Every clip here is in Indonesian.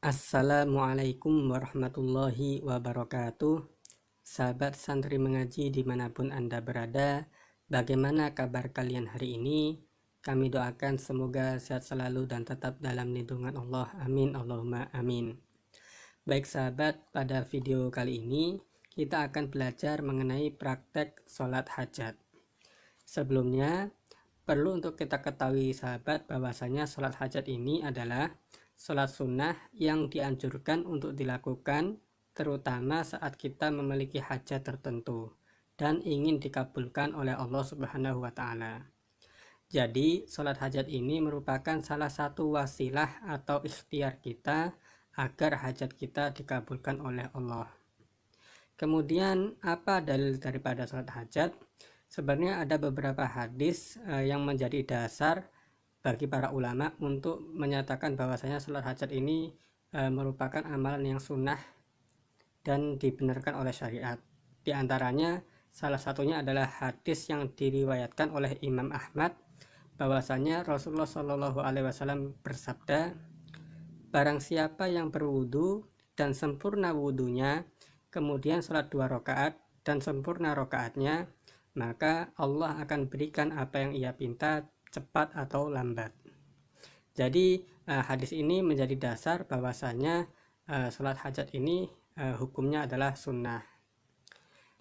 Assalamualaikum warahmatullahi wabarakatuh. Sahabat santri mengaji dimanapun Anda berada, bagaimana kabar kalian hari ini? Kami doakan semoga sehat selalu dan tetap dalam lindungan Allah. Amin Allahumma amin. Baik sahabat, pada video kali ini kita akan belajar mengenai praktek sholat hajat. Sebelumnya, perlu untuk kita ketahui sahabat bahwasanya sholat hajat ini adalah sholat sunnah yang dianjurkan untuk dilakukan terutama saat kita memiliki hajat tertentu dan ingin dikabulkan oleh Allah Subhanahu wa Ta'ala. Jadi sholat hajat ini merupakan salah satu wasilah atau ikhtiar kita agar hajat kita dikabulkan oleh Allah. Kemudian apa dalil daripada sholat hajat? Sebenarnya ada beberapa hadis yang menjadi dasar bagi para ulama untuk menyatakan bahwasanya sholat hajat ini merupakan amalan yang sunnah dan dibenarkan oleh syariat. Di antaranya salah satunya adalah hadis yang diriwayatkan oleh Imam Ahmad bahwasanya Rasulullah Shallallahu Alaihi Wasallam bersabda, barang siapa yang berwudu dan sempurna wudunya, kemudian sholat 2 rakaat dan sempurna rakaatnya, maka Allah akan berikan apa yang ia pinta, cepat atau lambat. Jadi hadis ini menjadi dasar bahwasanya sholat hajat ini hukumnya adalah sunnah.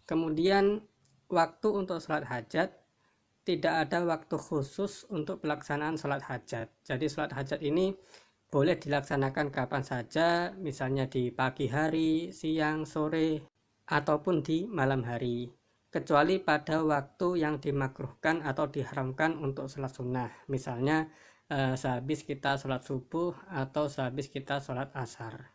Kemudian waktu untuk sholat hajat, tidak ada waktu khusus untuk pelaksanaan sholat hajat. Jadi sholat hajat ini boleh dilaksanakan kapan saja, misalnya di pagi hari, siang, sore, ataupun di malam hari, kecuali pada waktu yang dimakruhkan atau diharamkan untuk sholat sunnah, misalnya sehabis kita sholat subuh atau sehabis kita sholat asar.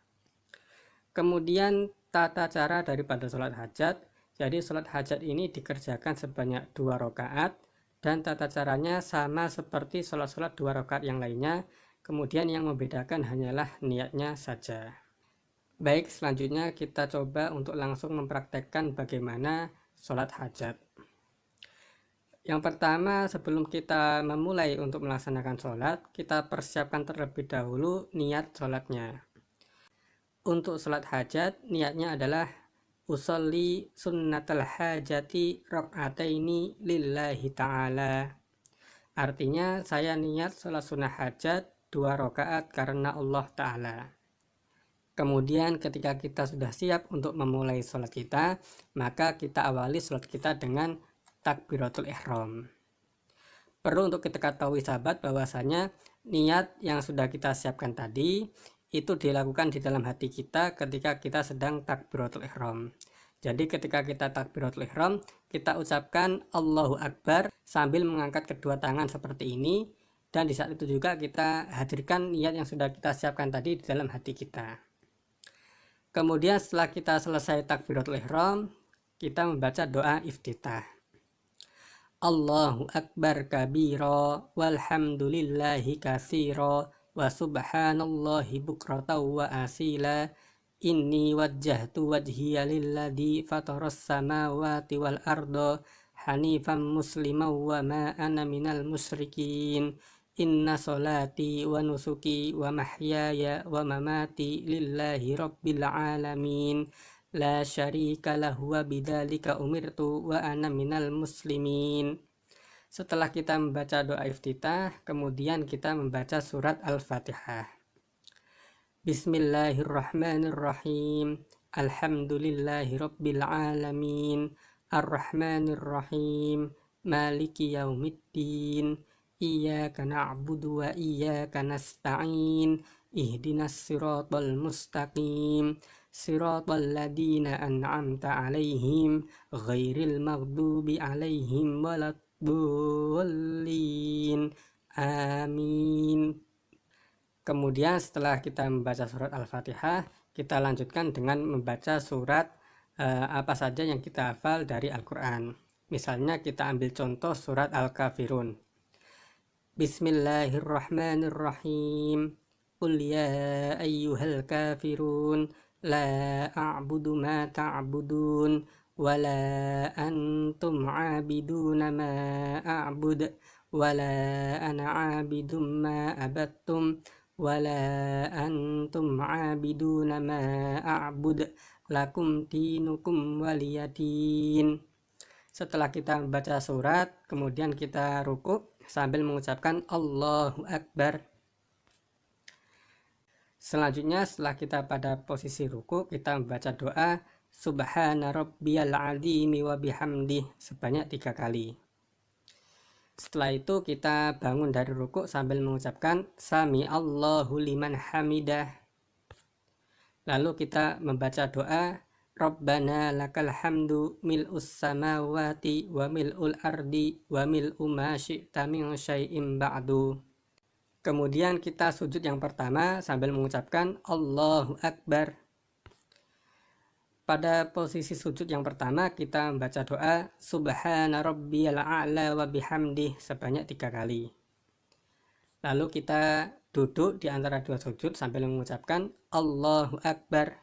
Kemudian tata cara daripada sholat hajat, jadi sholat hajat ini dikerjakan sebanyak 2 rakaat dan tata caranya sama seperti sholat-sholat 2 rakaat yang lainnya, kemudian yang membedakan hanyalah niatnya saja. Baik, selanjutnya kita coba untuk langsung mempraktekkan bagaimana sholat hajat. Yang pertama, sebelum kita memulai untuk melaksanakan sholat, kita persiapkan terlebih dahulu niat sholatnya. Untuk sholat hajat, niatnya adalah usolli sunnatal hajati rakaataini lillahi ta'ala. Artinya, saya niat sholat sunnah hajat 2 rakaat karena Allah Ta'ala. Kemudian ketika kita sudah siap untuk memulai sholat kita, maka kita awali sholat kita dengan takbiratul ihram. Perlu untuk kita ketahui sahabat bahwasanya niat yang sudah kita siapkan tadi itu dilakukan di dalam hati kita ketika kita sedang takbiratul ihram. Jadi ketika kita takbiratul ihram, kita ucapkan Allahu Akbar sambil mengangkat kedua tangan seperti ini, dan di saat itu juga kita hadirkan niat yang sudah kita siapkan tadi di dalam hati kita. Kemudian setelah kita selesai takbiratul ihram, kita membaca doa iftitah. Allahu Akbar kabira walhamdulillahi katsira wa subhanallahi bukratan wa asila. Inni wajjahtu wajhiya lilladzi fataras samawati wal arda hanifan musliman wa ma ana minal musyrikin. Inna solati wa nusuki wa mahyaya wa mamati lillahi rabbil alamin. La syarika lahu wa bidzalika umirtu wa ana minal muslimin. Setelah kita membaca doa iftitah, kemudian kita membaca surat Al-Fatihah. Bismillahirrahmanirrahim. Alhamdulillahi rabbil alamin. Ar-Rahmanirrahim. Maliki yaumiddin. Iyyaka na'budu wa iyyaka nasta'in. Ihdinas siratal mustaqim. Siratal ladzina an'amta 'alaihim ghairil maghdubi 'alaihim waladdallin. Amin. Kemudian setelah kita membaca surat Al-Fatihah, kita lanjutkan dengan membaca surat apa saja yang kita hafal dari Al-Quran. Misalnya kita ambil contoh surat Al-Kafirun. Bismillahirrahmanirrahim. Qul ya ayyuhal kafirun la a'budu ma ta'budun wa la antum 'abiduna ma a'bud wa la ana 'abidum ma abattum wa la antum abiduna ma a'bud lakum dinukum waliyadin. Setelah kita membaca surat, kemudian kita rukuk sambil mengucapkan Allahu Akbar. Selanjutnya setelah kita pada posisi rukuk, kita membaca doa Subhana rabbiyal azimi wa bihamdih sebanyak 3 kali. Setelah itu kita bangun dari rukuk sambil mengucapkan Sami Allahu liman hamidah. Lalu kita membaca doa Rabbana lakal hamdu mil'us samawati wa mil'ul ardi wa mil'u ma syi'ta min syai'im ba'du. Kemudian kita sujud yang pertama sambil mengucapkan Allahu Akbar. Pada posisi sujud yang pertama kita membaca doa Subhana rabbiyal a'la wa bihamdih sebanyak 3 kali. Lalu kita duduk di antara 2 sujud sambil mengucapkan Allahu Akbar.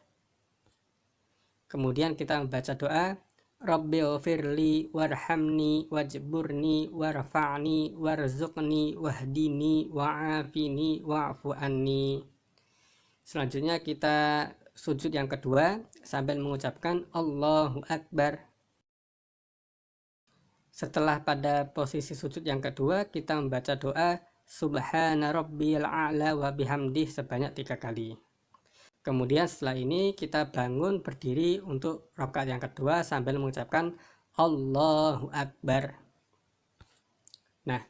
Kemudian kita membaca doa Rabbighfirli warhamni wajburni warfa'ni warzuqni wahdini wa'afini wa'fu anni. Selanjutnya kita sujud yang kedua sambil mengucapkan Allahu Akbar. Setelah pada posisi sujud yang kedua kita membaca doa Subhana rabbiyal a'la wa bihamdih sebanyak 3 kali. Kemudian setelah ini kita bangun berdiri untuk rakaat yang kedua sambil mengucapkan Allahu Akbar. Nah,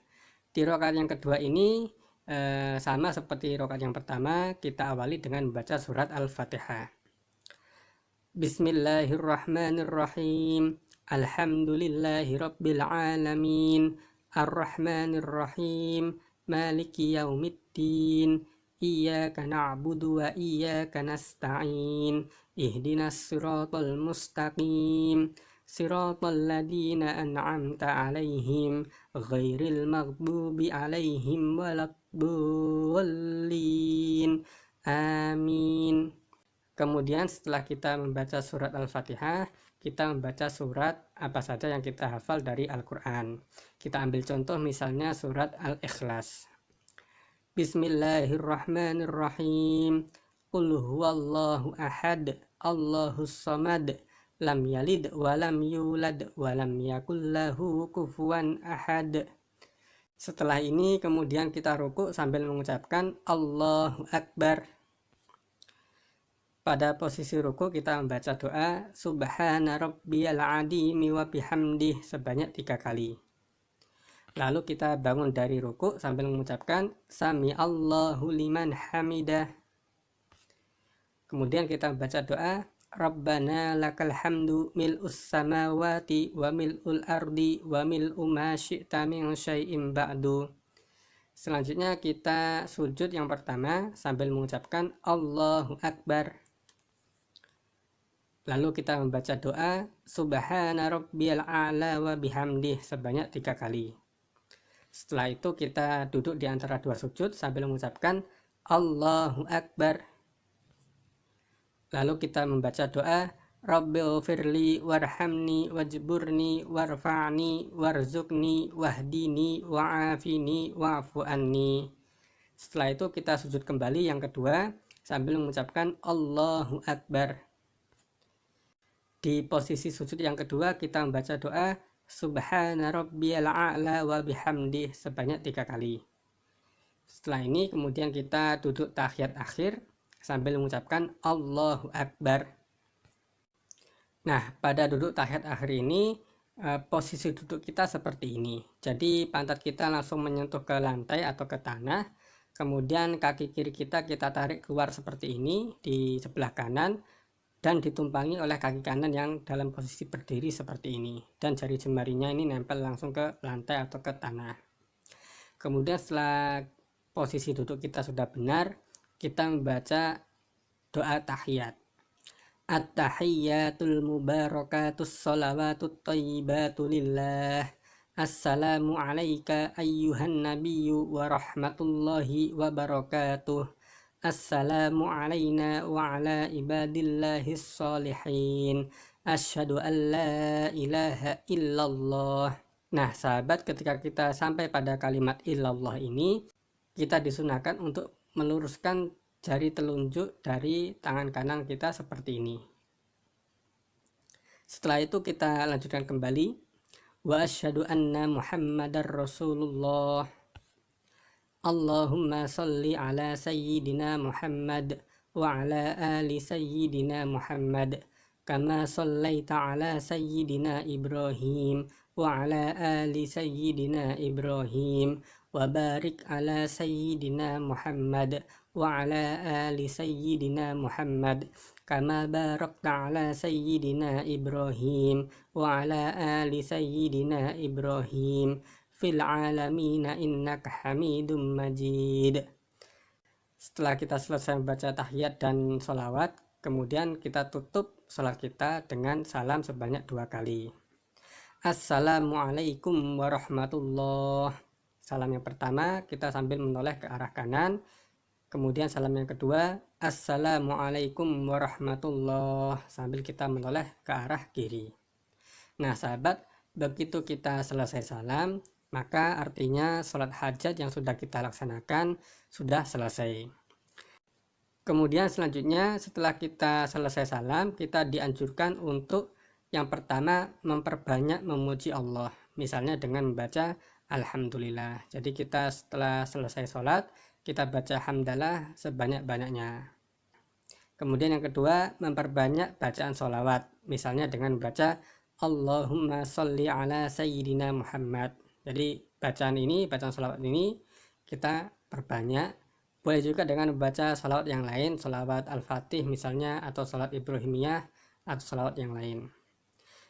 di rakaat yang kedua ini sama seperti rakaat yang pertama, kita awali dengan membaca surat Al-Fatihah. Bismillahirrahmanirrahim. Alhamdulillahi rabbil alamin. Ar-Rahmanirrahim. Maliki yaumiddin. Iyyaka na'budu wa iyyaka nasta'in. Ihdinas siratal mustaqim. Siratal ladzina an'amta 'alaihim ghairil maghdubi 'alaihim waladdallin. Amin. Kemudian setelah kita membaca surat Al-Fatihah, kita membaca surat apa saja yang kita hafal dari Al-Qur'an. Kita ambil contoh misalnya surat Al-Ikhlas. Bismillahirrahmanirrahim. Qul huwallahu ahad, Allahus samad. Lam yalid walam yulad walam yakul lahu kufuwan ahad. Setelah ini kemudian kita rukuk sambil mengucapkan Allahu Akbar. Pada posisi rukuk kita membaca doa Subhana rabbiyal azimi wa bihamdih sebanyak 3 kali. Lalu kita bangun dari rukuk sambil mengucapkan Sami Allahu liman hamidah. Kemudian kita membaca doa Rabbana lakal hamdu mil'us samawati wa mil'ul ardi wa mil'u ma syi'ta min syai'im ba'du. Selanjutnya kita sujud yang pertama sambil mengucapkan Allahu Akbar. Lalu kita membaca doa Subhana rabbiyal a'la wa bihamdih sebanyak 3 kali. Setelah itu kita duduk di antara 2 sujud sambil mengucapkan Allahu Akbar. Lalu kita membaca doa Rabbighfirli warhamni wajburni warfa'ni warzuqni wahdini wa'afini wa'fu anni. Setelah itu kita sujud kembali yang kedua sambil mengucapkan Allahu Akbar. Di posisi sujud yang kedua kita membaca doa Subhana rabbiyal a'la wa bihamdih sebanyak 3 kali. Setelah ini kemudian kita duduk tahiyat akhir sambil mengucapkan Allahu Akbar. Nah, pada duduk tahiyat akhir ini posisi duduk kita seperti ini. Jadi pantat kita langsung menyentuh ke lantai atau ke tanah. Kemudian kaki kiri kita tarik keluar seperti ini di sebelah kanan dan ditumpangi oleh kaki kanan yang dalam posisi berdiri seperti ini. Dan jari jemarinya ini nempel langsung ke lantai atau ke tanah. Kemudian setelah posisi duduk kita sudah benar, kita membaca doa tahiyat. At-tahiyyatul mubarakatus sholawatut thayyibatu lillah. Assalamu alayka ayyuhan nabiyyu wa rahmatullahi wa barakatuh. Assalamu alayna wa ala ibadillahis sholihin. Asyhadu an la ilaha illallah. Nah, sahabat, ketika kita sampai pada kalimat illallah ini, kita disunahkan untuk meluruskan jari telunjuk dari tangan kanan kita seperti ini. Setelah itu kita lanjutkan kembali. Wa asyhadu anna Muhammadar Rasulullah. Allahumma salli ala sayyidina Muhammad wa ala ali sayyidina Muhammad kama sallaita ala sayyidina Ibrahim wa ala ali sayyidina Ibrahim wa barik ala sayyidina Muhammad wa ala ali sayyidina Muhammad kama barakta ala sayyidina Ibrahim wa ala ali sayyidina Ibrahim fil alamina innaka hamidum majid. Setelah kita selesai membaca tahiyat dan sholawat, kemudian kita tutup sholat kita dengan salam sebanyak 2 kali. Assalamualaikum warahmatullah. Salam yang pertama kita sambil menoleh ke arah kanan. Kemudian salam yang kedua, Assalamualaikum warahmatullah, sambil kita menoleh ke arah kiri. Nah sahabat, begitu kita selesai salam, maka artinya sholat hajat yang sudah kita laksanakan sudah selesai. Kemudian selanjutnya setelah kita selesai salam, kita dianjurkan untuk yang pertama memperbanyak memuji Allah, misalnya dengan membaca Alhamdulillah. Jadi kita setelah selesai sholat, kita baca hamdalah sebanyak-banyaknya. Kemudian yang kedua, memperbanyak bacaan sholawat, misalnya dengan membaca Allahumma sholli ala sayyidina Muhammad. Jadi bacaan sholawat ini kita perbanyak. Boleh juga dengan membaca sholawat yang lain, sholawat Al-Fatih misalnya, atau sholawat Ibrahimiyah, atau sholawat yang lain.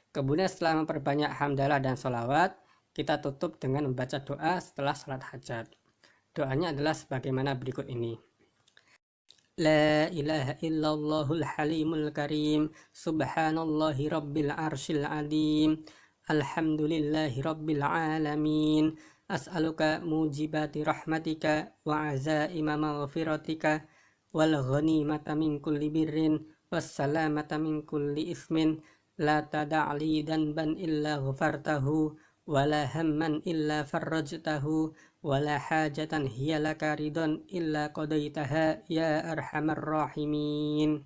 Kemudian setelah memperbanyak hamdalah dan sholawat, kita tutup dengan membaca doa setelah sholat hajat. Doanya adalah sebagaimana berikut ini. La ilaha illallahul halimul karim, subhanallahi rabbil arsyil adim, alhamdulillahi rabbil alamin, as'aluka mujibati rahmatika wa azaima maghfiratika wal ghanimata min kulli birrin wassalamata min kulli ismin la tada'li danban illa ghafartahu wa la hamman illa farrajtahu wa la hajatan hiya laka ridon illa qadaitaha ya arhamar rahimin.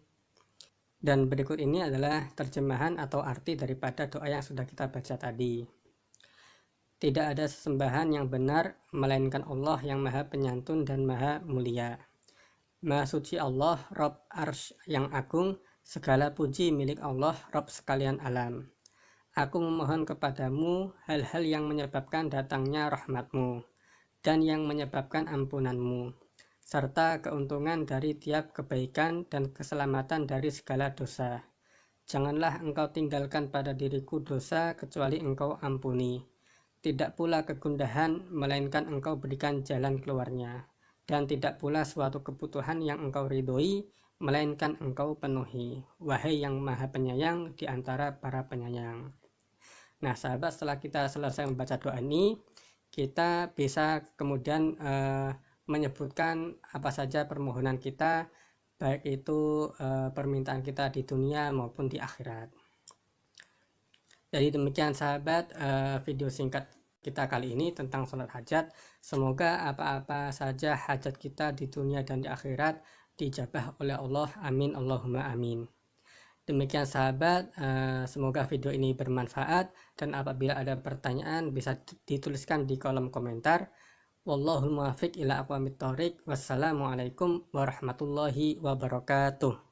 Dan berikut ini adalah terjemahan atau arti daripada doa yang sudah kita baca tadi. Tidak ada sesembahan yang benar melainkan Allah yang maha penyantun dan maha mulia. Maha suci Allah, Rabb Arsy yang agung, segala puji milik Allah, Rabb sekalian alam. Aku memohon kepadamu hal-hal yang menyebabkan datangnya rahmatmu dan yang menyebabkan ampunanmu, serta keuntungan dari tiap kebaikan dan keselamatan dari segala dosa. Janganlah engkau tinggalkan pada diriku dosa kecuali engkau ampuni. Tidak pula kegundahan melainkan engkau berikan jalan keluarnya, dan tidak pula suatu kebutuhan yang engkau ridhoi melainkan engkau penuhi, wahai yang maha penyayang di antara para penyayang. Nah sahabat, setelah kita selesai membaca doa ini, kita bisa kemudian menyebutkan apa saja permohonan kita, baik itu permintaan kita di dunia maupun di akhirat. Jadi demikian sahabat, video singkat kita kali ini tentang sholat hajat. Semoga apa-apa saja hajat kita di dunia dan di akhirat dijabah oleh Allah. Amin Allahumma amin. Demikian sahabat, semoga video ini bermanfaat, dan apabila ada pertanyaan bisa dituliskan di kolom komentar. Wallahul muwaffiq ila aqwamit thoriq. Wassalamualaikum warahmatullahi wabarakatuh.